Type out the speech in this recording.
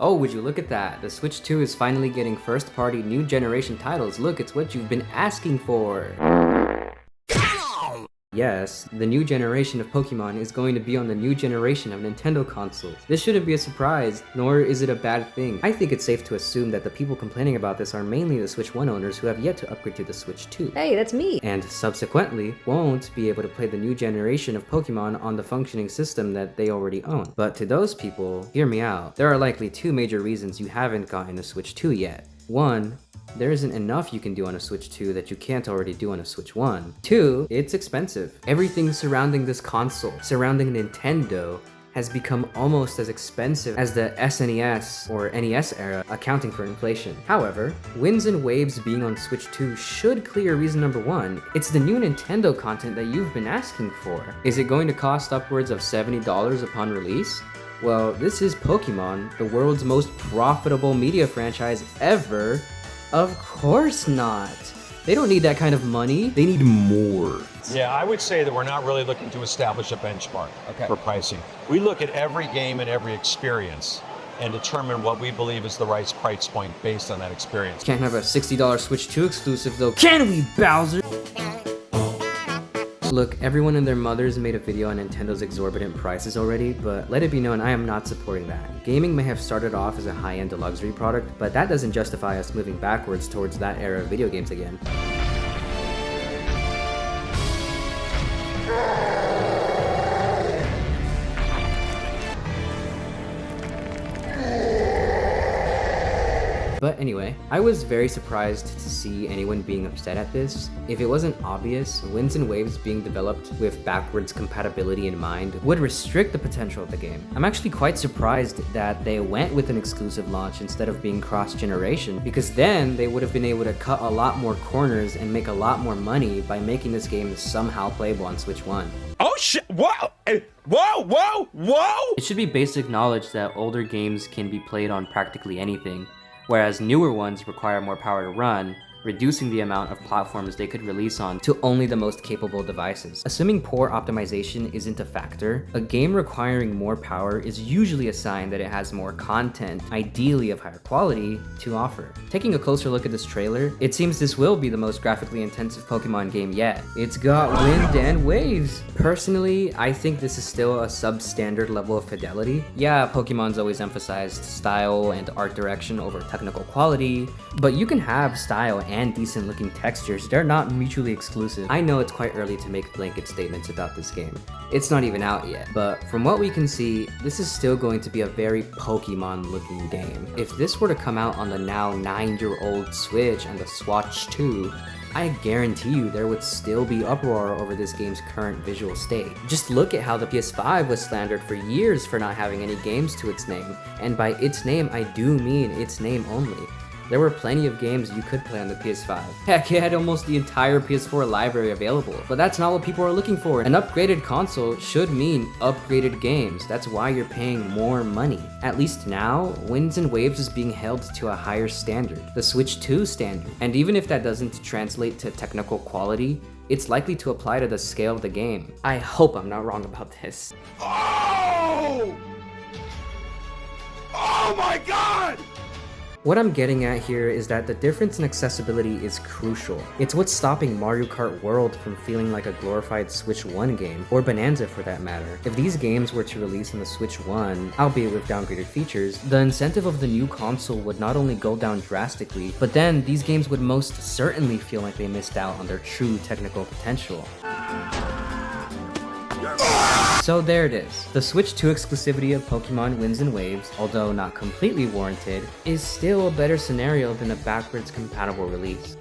Oh, would you look at that? The Switch 2 is finally getting first-party new generation titles. Look, it's what you've been asking for. Yes, the new generation of Pokémon is going to be on the new generation of Nintendo consoles. This shouldn't be a surprise, nor is it a bad thing. I think it's safe to assume that the people complaining about this are mainly the Switch 1 owners who have yet to upgrade to the Switch 2. Hey, that's me! And subsequently, won't be able to play the new generation of Pokémon on the functioning system that they already own. But to those people, hear me out. There are likely two major reasons you haven't gotten a Switch 2 yet. One, there isn't enough you can do on a Switch 2 that you can't already do on a Switch 1. Two, it's expensive. Everything surrounding this console, surrounding Nintendo, has become almost as expensive as the SNES or NES era, accounting for inflation. However, wins and waves being on Switch 2 should clear reason number one. It's the new Nintendo content that you've been asking for. Is it going to cost upwards of $70 upon release? Well, this is Pokémon, the world's most profitable media franchise ever. Of course not. They don't need that kind of money. They need more. Yeah, I would say that we're not really looking to establish a benchmark for pricing. We look at every game and every experience and determine what we believe is the right price point based on that experience. Can't have a $60 Switch 2 exclusive though, can we, Bowser? Look, everyone and their mothers made a video on Nintendo's exorbitant prices already, but let it be known I am not supporting that. Gaming may have started off as a high-end luxury product, but that doesn't justify us moving backwards towards that era of video games again. But anyway, I was very surprised to see anyone being upset at this. If it wasn't obvious, Winds and Waves being developed with backwards compatibility in mind would restrict the potential of the game. I'm actually quite surprised that they went with an exclusive launch instead of being cross-generation, because then they would have been able to cut a lot more corners and make a lot more money by making this game somehow playable on Switch 1. Oh shit, whoa! Whoa! It should be basic knowledge that older games can be played on practically anything, whereas newer ones require more power to run, reducing the amount of platforms they could release on to only the most capable devices. Assuming poor optimization isn't a factor, a game requiring more power is usually a sign that it has more content, ideally of higher quality, to offer. Taking a closer look at this trailer, it seems this will be the most graphically intensive Pokemon game yet. It's got wind and waves! Personally, I think this is still a substandard level of fidelity. Yeah, Pokemon's always emphasized style and art direction over technical quality, but you can have style and decent looking textures. They're not mutually exclusive. I know it's quite early to make blanket statements about this game. It's not even out yet, but from what we can see, this is still going to be a very Pokemon looking game. If this were to come out on the now 9-year-old Switch and the Swatch 2, I guarantee you there would still be uproar over this game's current visual state. Just look at how the PS5 was slandered for years for not having any games to its name, and by its name I do mean its name only. There were plenty of games you could play on the PS5. Heck, it had almost the entire PS4 library available. But that's not what people are looking for. An upgraded console should mean upgraded games. That's why you're paying more money. At least now, Winds and Waves is being held to a higher standard, the Switch 2 standard. And even if that doesn't translate to technical quality, it's likely to apply to the scale of the game. I hope I'm not wrong about this. Oh! Oh my god! What I'm getting at here is that the difference in accessibility is crucial. It's what's stopping Mario Kart World from feeling like a glorified Switch 1 game, or Bonanza for that matter. If these games were to release on the Switch 1, albeit with downgraded features, the incentive of the new console would not only go down drastically, but then these games would most certainly feel like they missed out on their true technical potential. So there it is. The Switch 2 exclusivity of Pokemon Winds and Waves, although not completely warranted, is still a better scenario than a backwards compatible release.